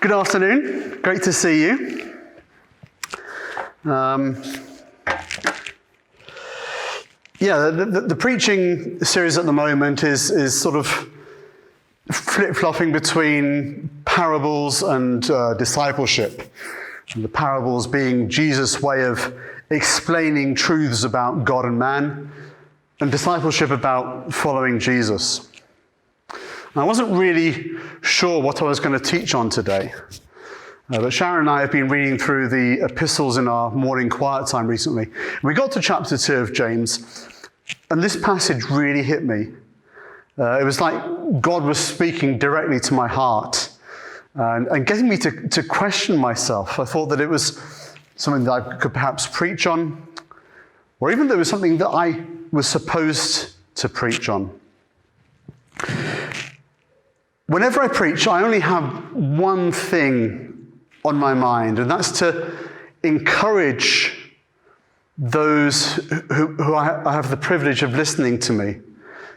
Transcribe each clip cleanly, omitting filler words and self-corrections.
Good afternoon. Great to see you. The preaching series at the moment is sort of flip-flopping between parables and discipleship. And the parables being Jesus' way of explaining truths about God and man, and discipleship about following Jesus. I wasn't really sure what I was going to teach on today, but Sharon and I have been reading through the epistles in our morning quiet time recently. We got to chapter 2 of James, and this passage really hit me. It was like God was speaking directly to my heart and getting me to question myself. I thought that it was something that I could perhaps preach on, or even that it was something that I was supposed to preach on. Whenever I preach, I only have one thing on my mind, and that's to encourage those who I have the privilege of listening to me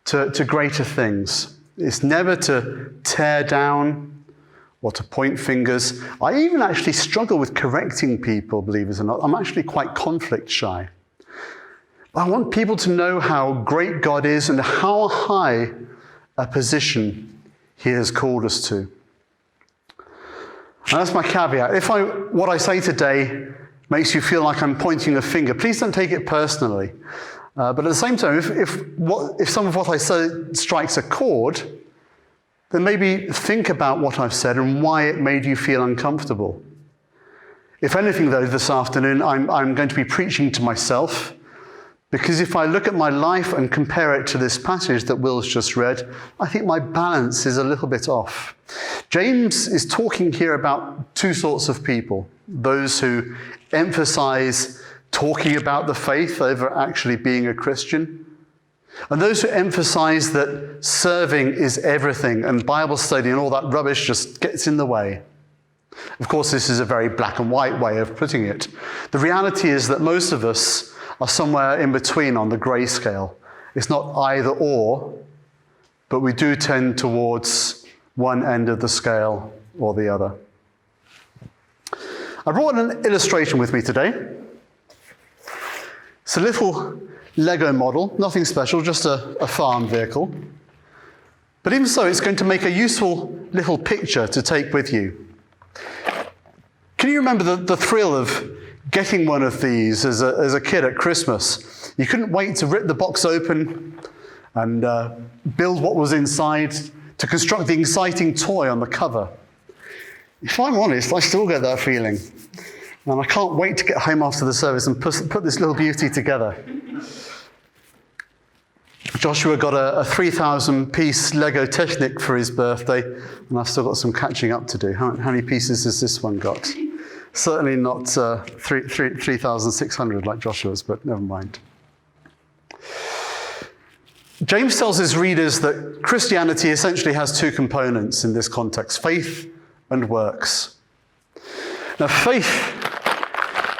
to greater things. It's never to tear down or to point fingers. I even actually struggle with correcting people, believe it or not. I'm actually quite conflict shy. But I want people to know how great God is and how high a position He has called us to. And that's my caveat. If what I say today makes you feel like I'm pointing a finger, please don't take it personally. But at the same time, if some of what I say strikes a chord, then maybe think about what I've said and why it made you feel uncomfortable. If anything, though, this afternoon, I'm going to be preaching to myself, because if I look at my life and compare it to this passage that Will's just read, I think my balance is a little bit off. James is talking here about two sorts of people: those who emphasize talking about the faith over actually being a Christian, and those who emphasize that serving is everything and Bible study and all that rubbish just gets in the way. Of course, this is a very black and white way of putting it. The reality is that most of us are somewhere in between on the grey scale. It's not either or, but we do tend towards one end of the scale or the other. I brought an illustration with me today. It's a little Lego model, nothing special, just a farm vehicle. But even so, it's going to make a useful little picture to take with you. Can you remember the thrill of getting one of these as a kid at Christmas? You couldn't wait to rip the box open and build what was inside, to construct the exciting toy on the cover. If I'm honest, I still get that feeling. And I can't wait to get home after the service and put this little beauty together. Joshua got a 3,000-piece Lego Technic for his birthday, and I've still got some catching up to do. How many pieces has this one got? Certainly not 3,600 like Joshua's, but never mind. James tells his readers that Christianity essentially has two components in this context: faith and works. Now, faith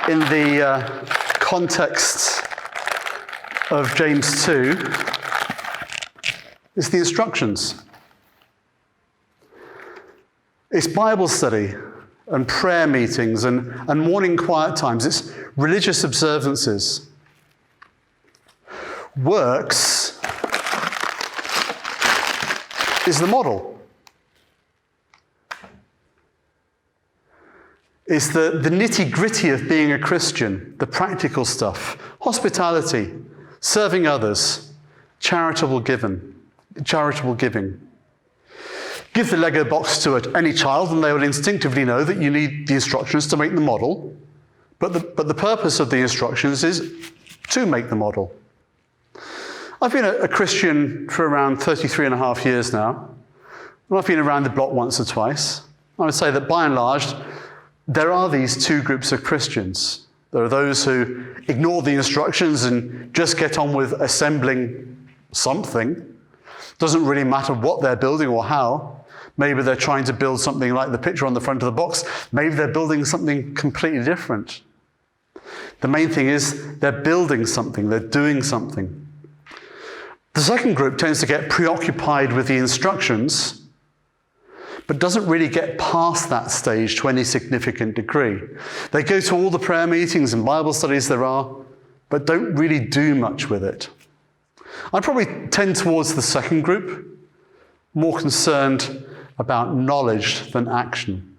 in the context of James 2 is the instructions. It's Bible study and prayer meetings and morning quiet times. It's religious observances. Works is the model. It's the nitty-gritty of being a Christian, the practical stuff: hospitality, serving others, charitable giving. Give the Lego box to any child and they will instinctively know that you need the instructions to make the model, but the purpose of the instructions is to make the model. I've been a Christian for around 33 and a half years now, and I've been around the block once or twice. I would say that by and large, there are these two groups of Christians. There are those who ignore the instructions and just get on with assembling something. Doesn't really matter what they're building or how. Maybe they're trying to build something like the picture on the front of the box. Maybe they're building something completely different. The main thing is they're building something, they're doing something. The second group tends to get preoccupied with the instructions, but doesn't really get past that stage to any significant degree. They go to all the prayer meetings and Bible studies there are, but don't really do much with it. I probably tend towards the second group, more concerned about knowledge than action.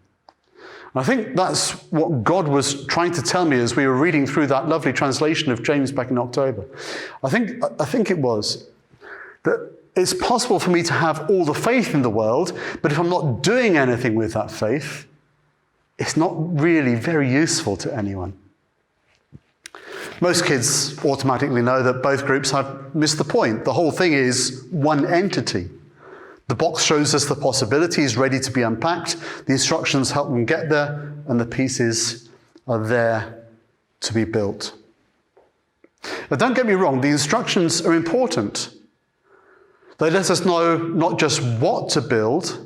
And I think that's what God was trying to tell me as we were reading through that lovely translation of James back in October. I think it was that it's possible for me to have all the faith in the world, but if I'm not doing anything with that faith, it's not really very useful to anyone. Most kids automatically know that both groups have missed the point. The whole thing is one entity. The box shows us the possibilities ready to be unpacked, the instructions help them get there, and the pieces are there to be built. But don't get me wrong, the instructions are important. They let us know not just what to build,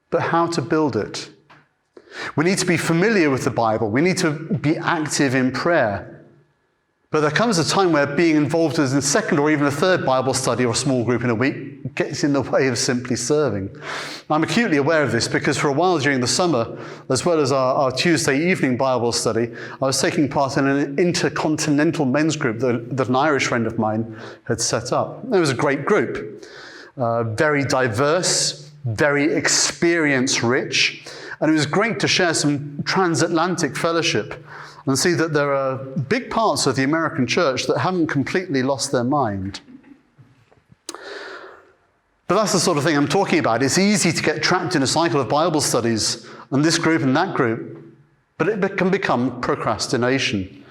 but how to build it. We need to be familiar with the Bible. We need to be active in prayer. But there comes a time where being involved in a second or even a third Bible study or small group in a week gets in the way of simply serving. I'm acutely aware of this because for a while during the summer, as well as our Tuesday evening Bible study, I was taking part in an intercontinental men's group that an Irish friend of mine had set up. It was a great group, very diverse, very experience-rich, and it was great to share some transatlantic fellowship and see that there are big parts of the American church that haven't completely lost their mind. But that's the sort of thing I'm talking about. It's easy to get trapped in a cycle of Bible studies and this group and that group, but it can become procrastination.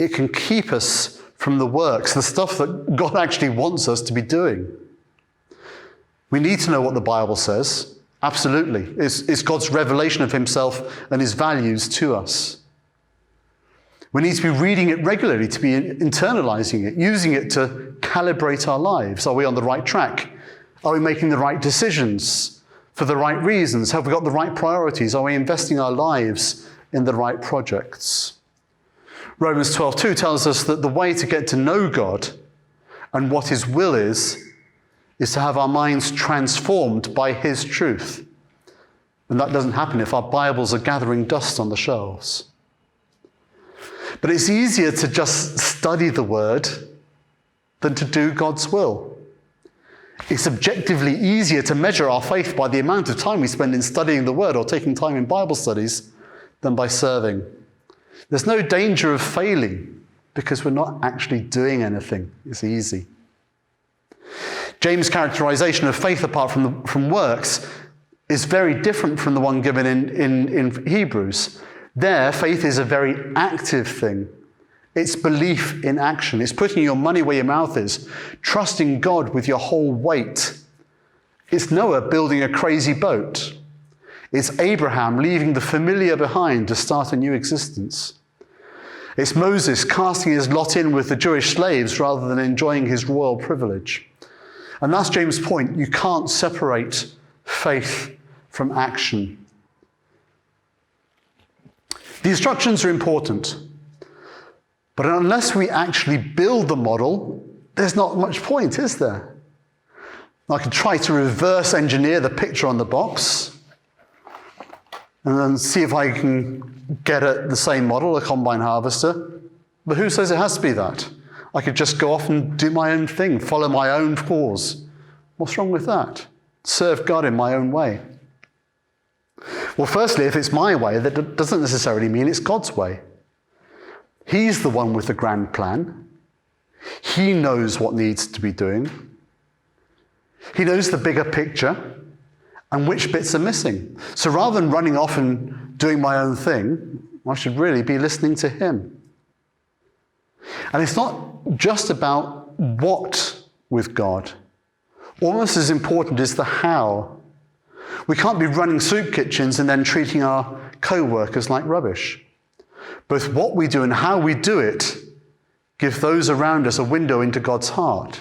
It can keep us from the works, the stuff that God actually wants us to be doing. We need to know what the Bible says. Absolutely. It's God's revelation of himself and his values to us. We need to be reading it regularly, to be internalizing it, using it to calibrate our lives. Are we on the right track? Are we making the right decisions for the right reasons? Have we got the right priorities? Are we investing our lives in the right projects? Romans 12:2 tells us that the way to get to know God and what his will is to have our minds transformed by his truth. And that doesn't happen if our Bibles are gathering dust on the shelves. But it's easier to just study the word than to do God's will. It's objectively easier to measure our faith by the amount of time we spend in studying the word or taking time in Bible studies than by serving. There's no danger of failing because we're not actually doing anything. It's easy. James' characterization of faith apart from works is very different from the one given in Hebrews. There, faith is a very active thing. It's belief in action. It's putting your money where your mouth is, trusting God with your whole weight. It's Noah building a crazy boat. It's Abraham leaving the familiar behind to start a new existence. It's Moses casting his lot in with the Jewish slaves rather than enjoying his royal privilege. And that's James' point. You can't separate faith from action. The instructions are important, but unless we actually build the model, there's not much point, is there? I could try to reverse engineer the picture on the box and then see if I can get at the same model, a combine harvester, but who says it has to be that? I could just go off and do my own thing, follow my own cause. What's wrong with that? Serve God in my own way. Well, firstly, if it's my way, that doesn't necessarily mean it's God's way. He's the one with the grand plan. He knows what needs to be doing. He knows the bigger picture and which bits are missing. So rather than running off and doing my own thing, I should really be listening to him. And it's not just about what with God. Almost as important is the how. We can't be running soup kitchens and then treating our co-workers like rubbish. Both what we do and how we do it give those around us a window into God's heart.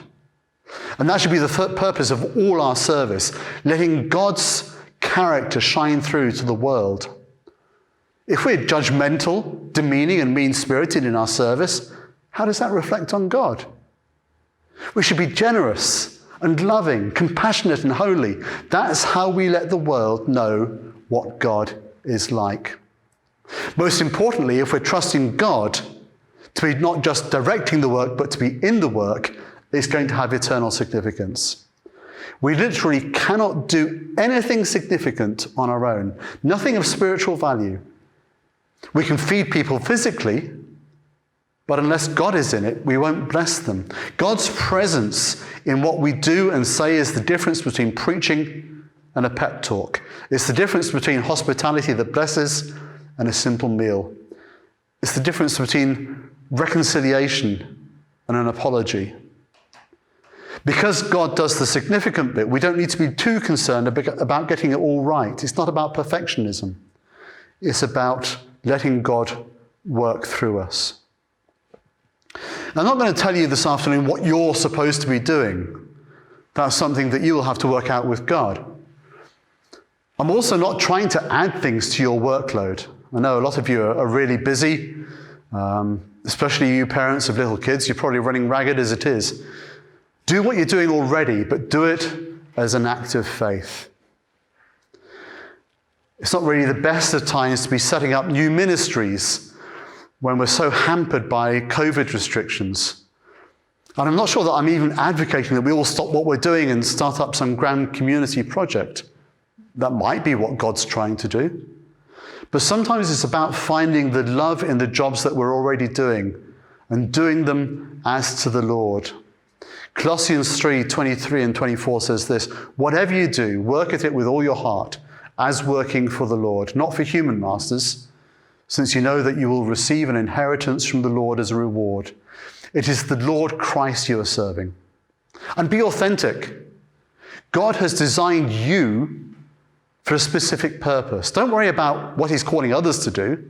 And that should be the purpose of all our service, letting God's character shine through to the world. If we're judgmental, demeaning, and mean-spirited in our service, how does that reflect on God? We should be generous and loving, compassionate and holy. That's how we let the world know what God is like. Most importantly, if we're trusting God to be not just directing the work, but to be in the work, it's going to have eternal significance. We literally cannot do anything significant on our own, nothing of spiritual value. We can feed people physically, but unless God is in it, we won't bless them. God's presence in what we do and say is the difference between preaching and a pep talk. It's the difference between hospitality that blesses and a simple meal. It's the difference between reconciliation and an apology. Because God does the significant bit, we don't need to be too concerned about getting it all right. It's not about perfectionism. It's about letting God work through us. I'm not going to tell you this afternoon what you're supposed to be doing. That's something that you will have to work out with God. I'm also not trying to add things to your workload. I know a lot of you are really busy, especially you parents of little kids. You're probably running ragged as it is. Do what you're doing already, but do it as an act of faith. It's not really the best of times to be setting up new ministries when we're so hampered by COVID restrictions. And I'm not sure that I'm even advocating that we all stop what we're doing and start up some grand community project. That might be what God's trying to do. But sometimes it's about finding the love in the jobs that we're already doing and doing them as to the Lord. Colossians 3:23 and 24 says this, "Whatever you do, work at it with all your heart, as working for the Lord, not for human masters, since you know that you will receive an inheritance from the Lord as a reward. It is the Lord Christ you are serving." And be authentic. God has designed you for a specific purpose. Don't worry about what he's calling others to do.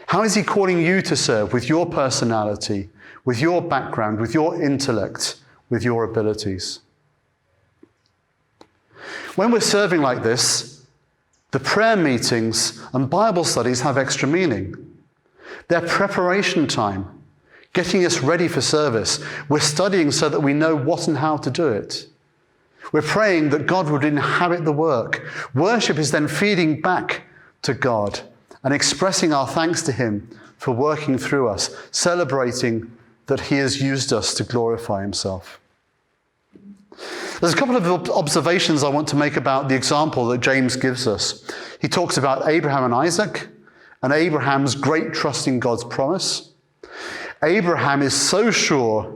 How is he calling you to serve with your personality, with your background, with your intellect, with your abilities? When we're serving like this, the prayer meetings and Bible studies have extra meaning. They're preparation time, getting us ready for service. We're studying so that we know what and how to do it. We're praying that God would inhabit the work. Worship is then feeding back to God and expressing our thanks to him for working through us, celebrating that he has used us to glorify himself. There's a couple of observations I want to make about the example that James gives us. He talks about Abraham and Isaac and Abraham's great trust in God's promise. Abraham is so sure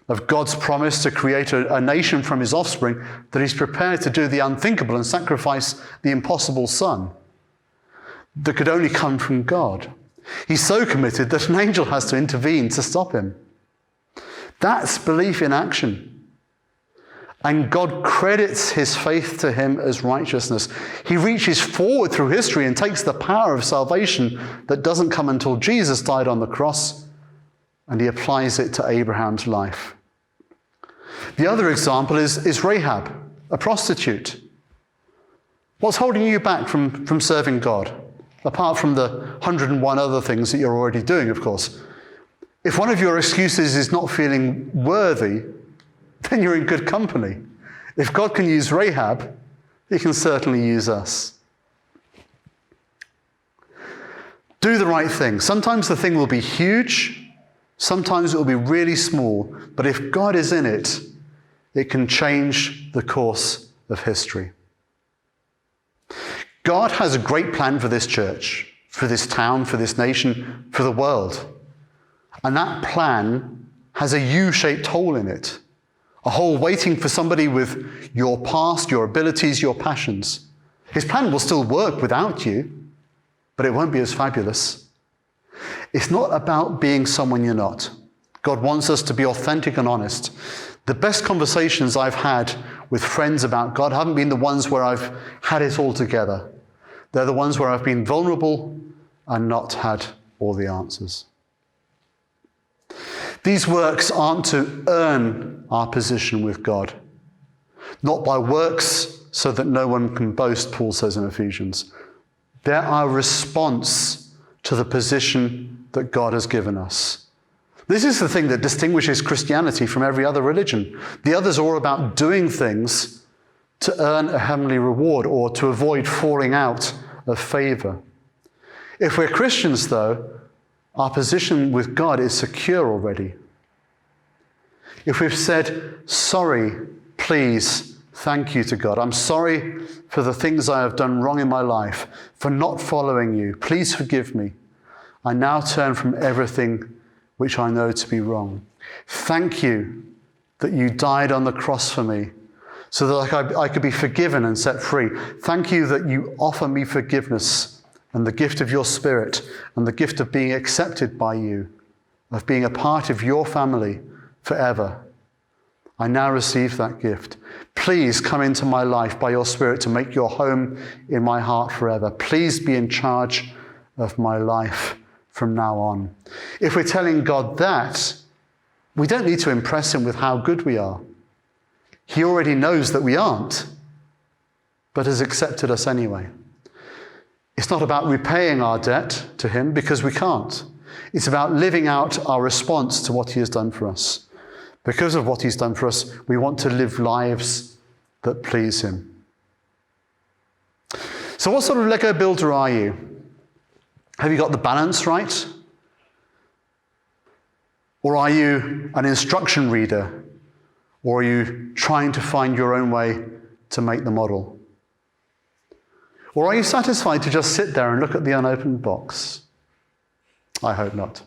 of God's promise to create a nation from his offspring that he's prepared to do the unthinkable and sacrifice the impossible son that could only come from God. He's so committed that an angel has to intervene to stop him. That's belief in action. And God credits his faith to him as righteousness. He reaches forward through history and takes the power of salvation that doesn't come until Jesus died on the cross, and he applies it to Abraham's life. The other example is Rahab, a prostitute. What's holding you back from serving God? Apart from the 101 other things that you're already doing, of course. If one of your excuses is not feeling worthy, then you're in good company. If God can use Rahab, he can certainly use us. Do the right thing. Sometimes the thing will be huge, sometimes it will be really small, but if God is in it, it can change the course of history. God has a great plan for this church, for this town, for this nation, for the world. And that plan has a U-shaped hole in it. A hole waiting for somebody with your past, your abilities, your passions. His plan will still work without you, but it won't be as fabulous. It's not about being someone you're not. God wants us to be authentic and honest. The best conversations I've had with friends about God haven't been the ones where I've had it all together. They're the ones where I've been vulnerable and not had all the answers. These works aren't to earn our position with God, not by works so that no one can boast, Paul says in Ephesians. They're our response to the position that God has given us. This is the thing that distinguishes Christianity from every other religion. The others are all about doing things to earn a heavenly reward or to avoid falling out of favor. If we're Christians, though, our position with God is secure already. If we've said, sorry, please, thank you to God. I'm sorry for the things I have done wrong in my life, for not following you. Please forgive me. I now turn from everything which I know to be wrong. Thank you that you died on the cross for me so that I could be forgiven and set free. Thank you that you offer me forgiveness and the gift of your Spirit and the gift of being accepted by you, of being a part of your family forever. I now receive that gift. Please come into my life by your Spirit to make your home in my heart forever. Please be in charge of my life from now on. If we're telling God that, we don't need to impress him with how good we are. He already knows that we aren't, but has accepted us anyway. It's not about repaying our debt to him because we can't. It's about living out our response to what he has done for us. Because of what he's done for us, we want to live lives that please him. So what sort of Lego builder are you? Have you got the balance right? Or are you an instruction reader? Or are you trying to find your own way to make the model? Or are you satisfied to just sit there and look at the unopened box? I hope not.